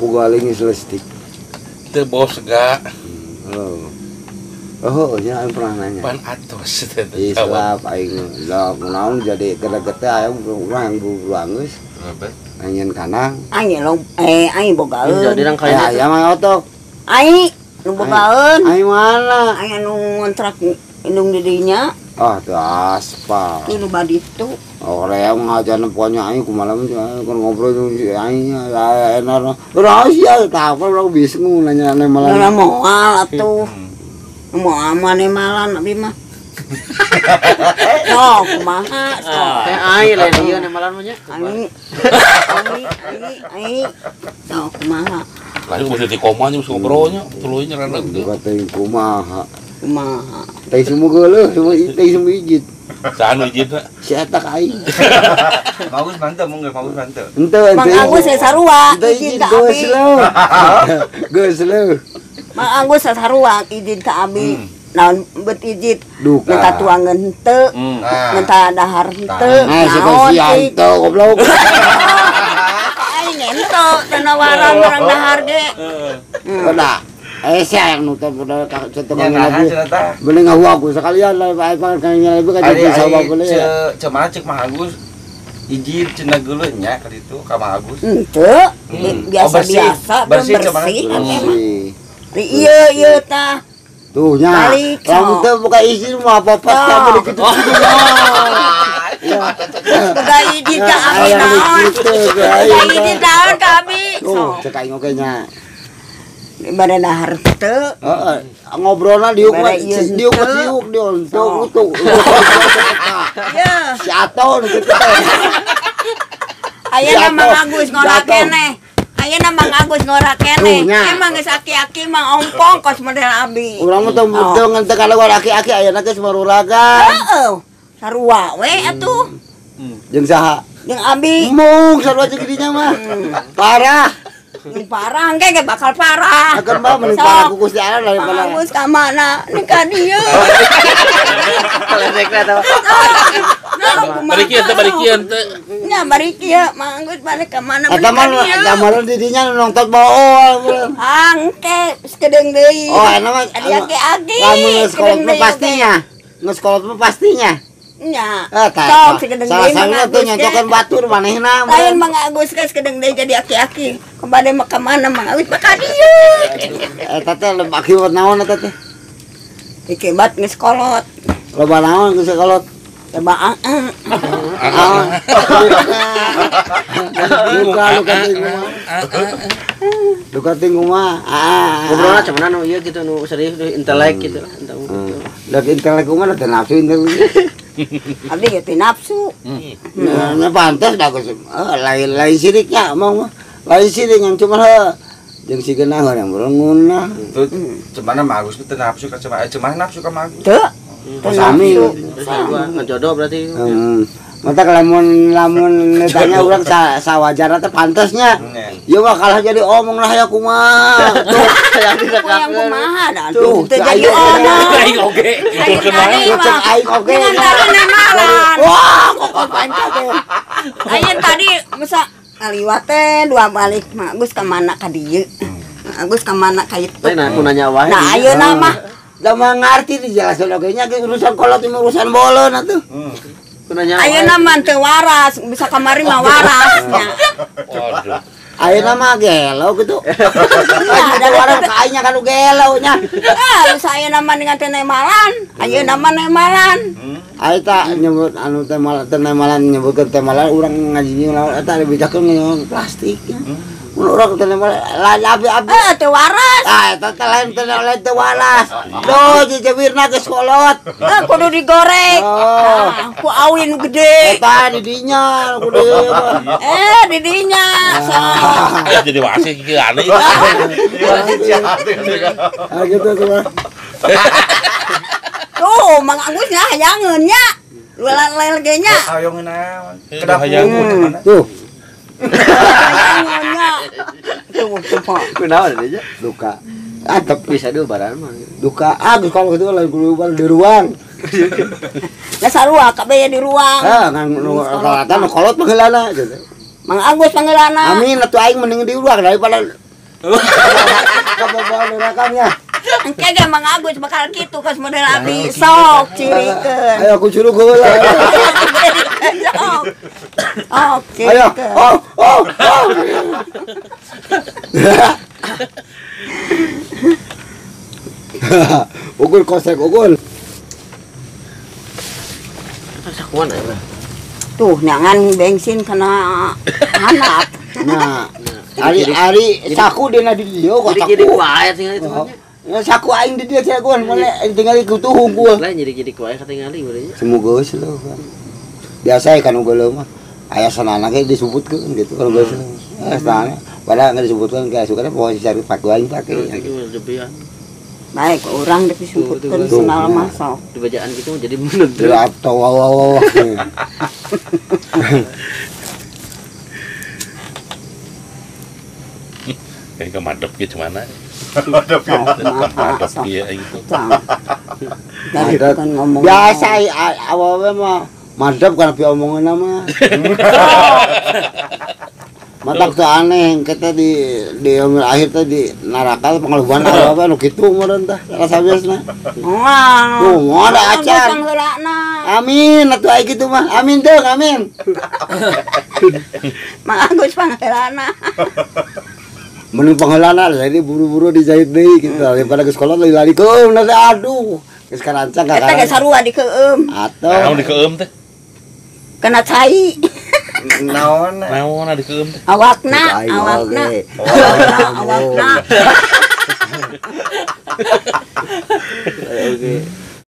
pugaling selestik. Teu bos ga. Oh, nya aing pernah nanya. Pan atos teh. Islam aing lah kunaon jadi gede-gede aing urang buruang geus. Anjeun kanang. Aing bogaeun. Jadi rang kaya Aya mah otok. Aing nu bogaeun. Aing mana? Aing anu ngontrak indung di dinya. Ah, teu aspal. Itu badi itu. Orang ngajarin pokoknya aing kumaha kan ngobrol jeung si aing enak. Rahasia tah apa urang bingung nanya malah. Lah moal atuh. Moal mane malan abi mah. Oh, kumaha? teh aing lain ieu nemalan mah nya. Aing. Oh, kumaha? Lalu mesti di koma nya ngobrolnya, tuluy nya rada gede. Kating kumaha. Kumaha? Teh semua geuleuh, teh semua ijit. Saan ijitna? Si eta ka aing. Bagus mantap mun bagus mantap. Henteu Mang Agus sarua izin ka abi. Geus leuh. Mang Agus sarua izin ka abi. Naon bet izin. Duka. Minta tuangan henteu. Minta dahar henteu. Nah, si Anto goblok. Aing ento tanawaran orang dahar ge. Udah. Saya yang nutup udah Yang nahan cerita. Beli ngahu aku sekalian lah Pak Ipan kayaknya lebih kan jadi sahabat boleh ya. Cemana cek Mang Agus izin cenah geuleuh nya ka ditu ka Mang Agus. Henteu. Biasa-biasa bersih bersih. Bersih. Iya tah. Tuh nya. Lamun teu buka izin mah apa-apa teh beli kitu. Buka izin ka abi naon. Buka izin naon ka abi. Tuh cek aing oge nya. Bade dahar teu. Heeh. Ngobrolna diuk mah diuk diuntung. Iya. Si Aton kitu teh. Ayeuna Mang Agus ngora keneh. Ayeuna Mang Agus ngora keneh. Emang geus aki-aki mah ompong kos model abi. Urang mah teu ngenteu kalau aki-aki ayeuna geus marulagan. Heeh. Sarua we atuh. Jeung saha? Jeung abi. Mung sarua jeung dinya mah. Parah. Parah engke bakal parah. Akan mah mending parah ku Gusti Allah daripada Mang Agus ka mana? Nikah dieu. Ledek eta. Bariki teh. Nya bari kieu Mang Agus balik ka mana? eta mah gambaran di dinya nonton baol. Angke sekedeng deui. Oh, eta mah Adi aki-aki. lamun sekolah mah pastinya. Sekolah mah pastinya. Nya. Sok sekedeng salah deui. satunya tuh nyocokan batur manehna. Lain Mang Agus geus sekedeng deui jadi aki-aki. Kembali mah ka mana Mang Agus mah ka dieu. Eta teh akibat naon eta teh? Ikibat geus kolot. Loba naon geus kolot? Coba Luka tinggu mah. Ngobrolna cuman anu ieu gitu nu serius intelek gitu lah. Dak intelek mah teh nafsu intelek. Abdi ge teh nafsu. Nah, pantas dah geus. Lain siriknya mah. Lain sirik yang cuma jeung si geunah yang berengunna. Itu cemana Mang Agus teu nafsu ka cemana nafsu ka Mang Agus. Teu. Sami. Ngejodoh berarti. Mata lamun ditanya urang sawajarna teh pantesnya. Ieu mah kalah jadi omong lah ya kumaha. Tuh, Yang kumaha dah. tuh Teu jadi omong. Aing oge. cek aing oge. Wah, kok pantas teh. Ayeun tadi masa ngaliwat teh dua balik Mang Agus ka mana ka dieu. Mang Agus ka mana ka itu. Lain aku nanya wae. Nah, ayeuna mah Da mah ngarti dijelasin oge nya urusan kolot ini urusan boleun atuh. Aku nanya ayeuna mah teu waras, bisa kamari mah waras nya. Waduh. Ayeuna mah gelo gitu. Ada warung ka aing nya kanu gelo nya. Bisa ayeuna mah dengan teh nemalan, ayeuna mah nemalan. Ai ta nyebut anu teh nemalan nyebutkeun teh malan urang ngaji eta dibicakeun plastiknya. Mun urang teh nemalan abi-abi. Teu waras. Eta teh lain teh waras. Duh jejebirna geus kolot. Kudu digoreng. Ku awi nu gede. Eta di dinya kudu. Di dinya. Jadi wasit kieu aneh. Gitu tuh. Tuh, Mang Agus nya hayangeun nya. Lelel ge nya. Hayong naon? Kedap Hayang. Tuh. Hayangeun nya. Tuh, kunaon aja. Duka. Atep Bisa dulu barang mah. duka. Geus kalau gitu lain kudu di ruang. Da sarua kabeh di ruang. Ngan kalatan kolot mah heulana gitu. Mang Agus panggeulana. Amin atuh aing mending di ruang daripada Kabobohan urakannya. Engke ge Mang Agus bakal kitu kos model abdi sok cirikeun. Ayo aku suruh heula. Sok. Oh, Ayo. cirikeun. Oh. Ugul kosek ugul. Sakuan ya. Tuh nyangan bensin kena hanap. Nah, ari saku dina di dieu kok. Jadi kuae tinggal itu mah. Ya saku aing di dieu cakuan mana tinggal iku tuh hungkul. Lain jadi kuae katingali berarti. Semoga geus lo kan. Biasa kan ugul mah. Aya sanana ge disebutkeun gitu kalau geus. Sanana padahal enggak disebutkeun kayak suka posisi cari pakai aing pakai. Baik orang disebutkeun Tuh, senal nah. masuk. Di bacaan gitu jadi menurut. Gelap tau wow. Kayak kemadep gitu mana? Maaf, sok. Iya gitu. Dari bukan ngomong. Biasa awalnya mah madep kan pi omongan nama. Matak teh aneh kita di umur akhir teh di neraka pengaluan apa anu kitu meureun tah rasa biasna. Wah. Tuh mau ada acan. Amin atuh aya kitu mah. Amin deung amin. Mang Agus pangheulana. Mending pangheulana jadi buru-buru dijahit deui gitu daripada ke sekolah lari-larikeun nanti aduh. Geus karancang ka. Eta ge sarua dikeum. Atuh. Naon dikeum teh? Kena cai. Naon? Naon dikeum teh? Awakna. Oke.